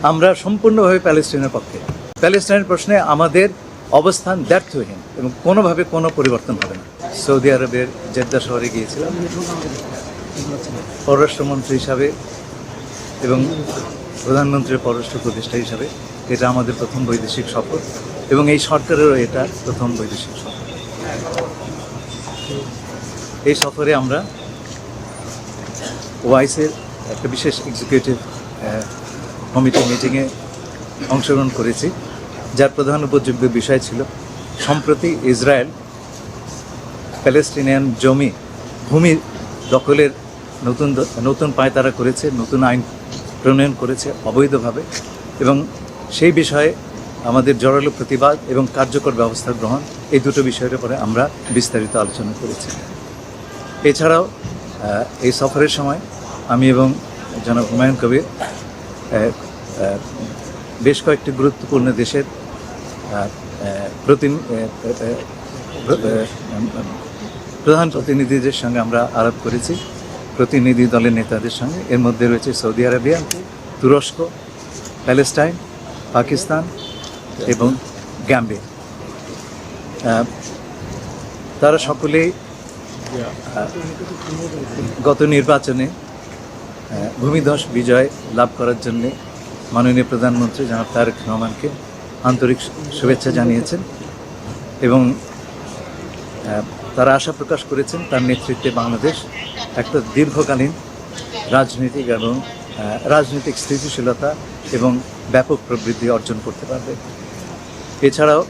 আমরা সম্পূর্ণভাবে প্যালেস্টাইনের পক্ষে। প্যালেস্টাইনের প্রশ্নে আমাদের অবস্থান ব্যর্থহীন এবং কোনোভাবে কোনো পরিবর্তন হবে না। সৌদি আরবের জেদ্দা শহরে গিয়েছিলাম পররাষ্ট্রমন্ত্রী হিসাবে এবং প্রধানমন্ত্রীর পররাষ্ট্র উপদেষ্টা হিসাবে। এটা আমাদের প্রথম বৈদেশিক সফর এবং এই সরকারেরও এটা প্রথম বৈদেশিক সফর। এই সফরে আমরা ওআইসির একটা বিশেষ এক্সিকিউটিভ কমিটি মিটিংয়ে অংশগ্রহণ করেছি, যার প্রধান উপযোগ্য বিষয় ছিল সম্প্রতি ইসরায়েল প্যালেস্টিনিয়ান ভূমি দখলের নতুন পায়তারা করেছে, নতুন আইন প্রণয়ন করেছে অবৈধভাবে, এবং সেই বিষয়ে আমাদের জোরালো প্রতিবাদ এবং কার্যকর ব্যবস্থা গ্রহণ, এই দুটো বিষয়ের উপরে আমরা বিস্তারিত আলোচনা করেছি। এছাড়াও এই সফরের সময় আমি এবং জনাব হুমায়ুন কবির বেশ কয়েকটি গুরুত্বপূর্ণ দেশের প্রধান প্রতিনিধিদের সঙ্গে আমরা আলাপ করেছি, প্রতিনিধি দলের নেতাদের সঙ্গে। এর মধ্যে রয়েছে সৌদি আরবিয়া, তুরস্ক, প্যালেস্টাইন, পাকিস্তান এবং গ্যাম্বিয়া। তারা সকলেই গত নির্বাচনে ভূমিধস বিজয় লাভ করার জন্যে মাননীয় প্রধানমন্ত্রী জনাব তারেক রহমানকে আন্তরিক শুভেচ্ছা জানিয়েছেন এবং তারা আশা প্রকাশ করেছেন তার নেতৃত্বে বাংলাদেশ একটা দীর্ঘকালীন রাজনৈতিক স্থিতিশীলতা এবং ব্যাপক প্রবৃদ্ধি অর্জন করতে পারবে। এছাড়াও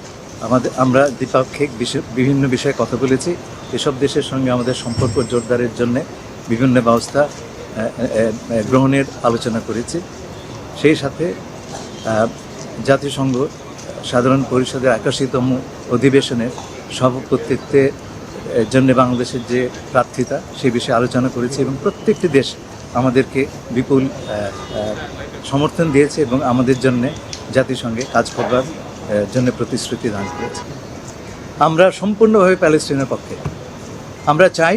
আমরা দ্বিপাক্ষিক বিভিন্ন বিষয়ে কথা বলেছি। এসব দেশের সঙ্গে আমাদের সম্পর্ক জোরদারের জন্যে বিভিন্ন ব্যবস্থা গ্রহণের আলোচনা করেছি। সেই সাথে জাতিসংঘ সাধারণ পরিষদের 81তম অধিবেশনের সভাপতিত্বের জন্য বাংলাদেশের যে প্রার্থিতা, সেই বিষয়ে আলোচনা করেছি এবং প্রত্যেকটি দেশ আমাদেরকে বিপুল সমর্থন দিয়েছে এবং আমাদের জন্য জাতিসংঘে কাজ করবার জন্য প্রতিশ্রুতি দান করেছে। আমরা সম্পূর্ণভাবে প্যালেস্টাইনের পক্ষে। আমরা চাই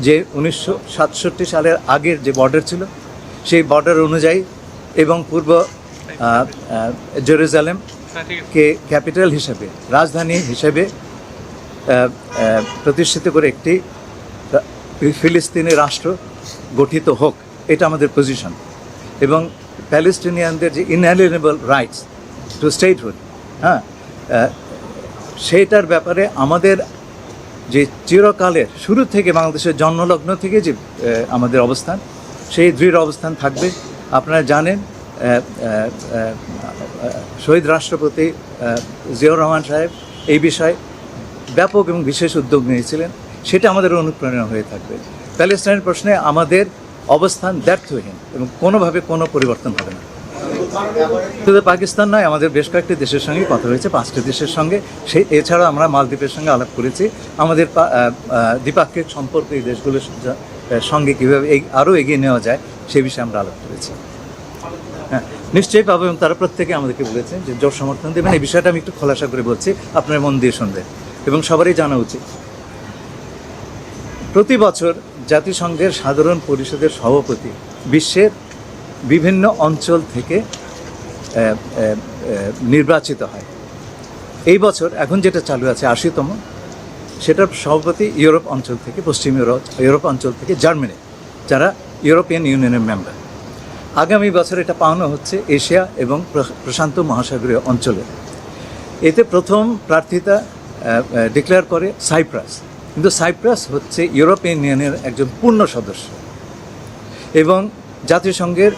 যে 1967 সালের আগের যে বর্ডার ছিল, সেই বর্ডার অনুযায়ী এবং পূর্ব জেরুজালেমকে ক্যাপিটাল হিসেবে, রাজধানী হিসেবে প্রতিষ্ঠিত করে একটি ফিলিস্তিনি রাষ্ট্র গঠিত হোক, এটা আমাদের পজিশন। এবং প্যালেস্টিনিয়ানদের যে ইনএলিয়েনেবল রাইটস টু স্টেটহুড, সেইটার ব্যাপারে আমাদের যে চিরকালের শুরু থেকে বাংলাদেশের জন্মলগ্ন থেকে যে আমাদের অবস্থান, সেই দৃঢ় অবস্থান থাকবে। আপনারা জানেন শহীদ রাষ্ট্রপতি জিয়াউর রহমান সাহেব এই বিষয়ে ব্যাপক এবং বিশেষ উদ্যোগ নিয়েছিলেন, সেটা আমাদের অনুপ্রেরণা হয়ে থাকবে। প্যালেস্টাইনের প্রশ্নে আমাদের অবস্থান ব্যর্থহীন এবং কোনোভাবে কোনো পরিবর্তন হবে না। শুধু পাকিস্তান নয়, আমাদের বেশ কয়েকটি দেশের সঙ্গে কথা হয়েছে, 5টি দেশের সঙ্গে। এছাড়া আমরা মালদ্বীপের সঙ্গে আলাপ করেছি। আমাদের দ্বিপাক্ষিক সম্পর্ক এই দেশগুলোর সঙ্গে কীভাবে আরও এগিয়ে নেওয়া যায় সে বিষয়ে আমরা আলাপ করেছি। হ্যাঁ, নিশ্চয়ই পাবো এবং তারা প্রত্যেকে আমাদেরকে বলেছেন যে জোর সমর্থন দেবেন। এই বিষয়টা আমি একটু খোলাসা করে বলছি, আপনার মন দিয়ে শুনবেন এবং সবারই জানা উচিত। প্রতি বছর জাতিসংঘের সাধারণ পরিষদের সভাপতি বিশ্বের বিভিন্ন অঞ্চল থেকে নির্বাচিত হয়। এই বছর এখন যেটা চালু আছে 80তম, সেটার সভাপতি ইউরোপ অঞ্চল থেকে, পশ্চিম ইউরোপ অঞ্চল থেকে জার্মানি, যারা ইউরোপিয়ান ইউনিয়নের মেম্বার। আগামী বছর এটা পাওয়ানো হচ্ছে এশিয়া এবং প্রশান্ত মহাসাগরীয় অঞ্চলে। এতে প্রথম প্রার্থিতা ডিক্লেয়ার করে সাইপ্রাস, কিন্তু সাইপ্রাস হচ্ছে ইউরোপিয়ান ইউনিয়নের একজন পূর্ণ সদস্য এবং জাতিসংঘের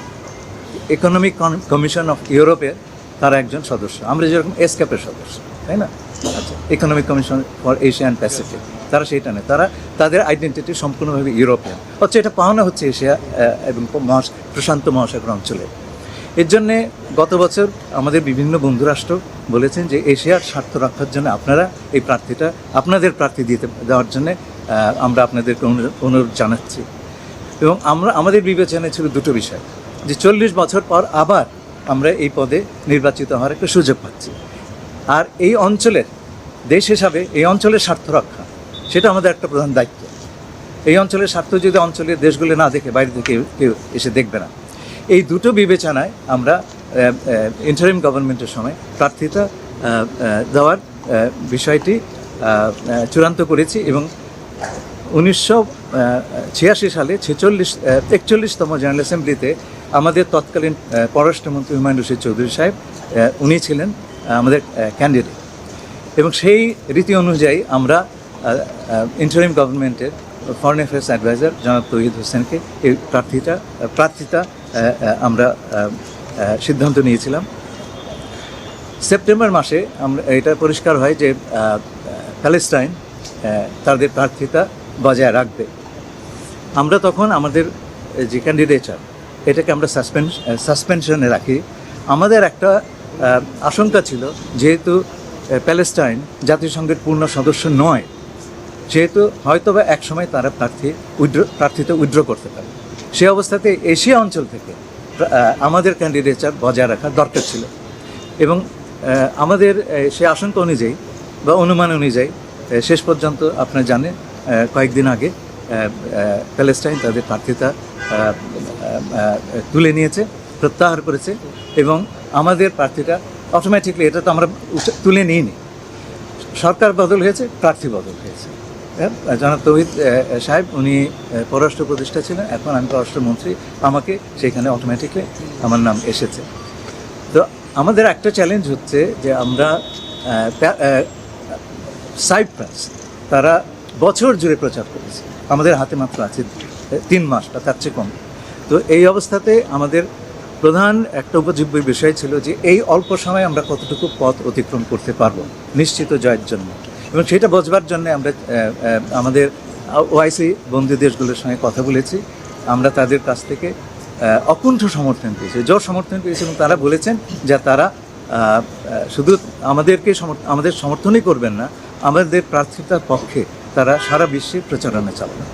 ইকোনমিক কমিশন অফ ইউরোপের তারা একজন সদস্য। আমরা যেরকম এসক্যাপের সদস্য, তাই না? আচ্ছা, economic commission for Asia and Pacific, তারা সেইটা নেই, তাদের আইডেন্টিটি সম্পূর্ণভাবে ইউরোপিয়ান। এটা পাওয়ানো হচ্ছে এশিয়া এবং প্রশান্ত মহাসাগর অঞ্চলে। এর জন্যে গত বছর আমাদের বিভিন্ন বন্ধুরাষ্ট্র বলেছেন যে এশিয়ার স্বার্থ রক্ষার জন্য আপনারা এই আপনাদের প্রার্থী দেওয়ার জন্যে আমরা আপনাদেরকে অনুরোধ জানাচ্ছি। এবং আমাদের বিবেচনায় ছিল দুটো বিষয়, যে 40 বছর পর আবার আমরা এই পদে নির্বাচিত হওয়ার একটা সুযোগ পাচ্ছি, আর এই অঞ্চলের দেশ হিসাবে এই অঞ্চলের স্বার্থ রক্ষা, সেটা আমাদের একটা প্রধান দায়িত্ব। এই অঞ্চলের স্বার্থ যদি অঞ্চলের দেশগুলো না দেখে, বাইরে থেকে কেউ এসে দেখবে না। এই দুটো বিবেচনায় আমরা ইন্টারিম গভর্নমেন্টের সময় প্রার্থিতা দেওয়ার বিষয়টি চূড়ান্ত করেছি এবং 1986 সালে 41তম জেনারেল অ্যাসেম্বলিতে আমাদের তৎকালীন পররাষ্ট্রমন্ত্রী হুমায়ুন রশিদ চৌধুরী সাহেব উনি ছিলেন আমাদের ক্যান্ডিডেট এবং সেই রীতি অনুযায়ী আমরা ইন্টারিম গভর্নমেন্টের ফরেন অ্যাফেয়ার্স অ্যাডভাইজার জনাব তৌহিদ হোসেনকে এই প্রার্থিতা আমরা সিদ্ধান্ত নিয়েছিলাম। সেপ্টেম্বর মাসে আমরা এটা পরিষ্কার হয় যে প্যালেস্টাইন তাদের প্রার্থিতা বজায় রাখবে। আমরা তখন আমাদের যে ক্যান্ডিডেচার এটাকে আমরা সাসপেনশনে রাখি। আমাদের একটা আশঙ্কা ছিল, যেহেতু প্যালেস্টাইন জাতিসংঘের পূর্ণ সদস্য নয়, সেহেতু হয়তোবা একসময় তারা প্রার্থিতা উইথড্র করতে পারে। সে অবস্থাতে এশিয়া অঞ্চল থেকে আমাদের ক্যান্ডিডেচার বজায় রাখা দরকার ছিল এবং আমাদের সে আশঙ্কা অনুযায়ী বা অনুমান অনুযায়ী শেষ পর্যন্ত আপনারা জানেন কয়েকদিন আগে প্যালেস্টাইন তাদের প্রার্থিতা তুলে নিয়েছে, প্রত্যাহার করেছে এবং আমাদের প্রার্থীটা অটোমেটিকলি, এটা তো আমরা তুলে নিইনি, সরকার বদল হয়েছে, প্রার্থী বদল হয়েছে। জনাব তৌহিদ সাহেব উনি পররাষ্ট্র উপদেষ্টা ছিলেন, এখন আমি পররাষ্ট্রমন্ত্রী, আমাকে সেখানে অটোমেটিকলি আমার নাম এসেছে। তো আমাদের একটা চ্যালেঞ্জ হচ্ছে যে আমরা সাইপ্রাস তারা বছর জুড়ে প্রচার করেছে, আমাদের হাতে মাত্র আছে 3 মাস বা তার চেয়ে কম। তো এই অবস্থাতে আমাদের প্রধান একটা উপজীব্য বিষয় ছিল যে এই অল্প সময়ে আমরা কতটুকু পথ অতিক্রম করতে পারবো নিশ্চিত জয়ের জন্য, এবং সেটা বোঝবার জন্য আমরা আমাদের ওআইসি বন্ধু দেশগুলোর সঙ্গে কথা বলেছি। আমরা তাদের কাছ থেকে অকুণ্ঠ সমর্থন পেয়েছি, জোর সমর্থন পেয়েছি এবং তারা বলেছেন যে তারা শুধু আমাদের সমর্থনই করবেন না, আমাদের প্রার্থিতার পক্ষে তারা সারা বিশ্বে প্রচারণা চালাবেন।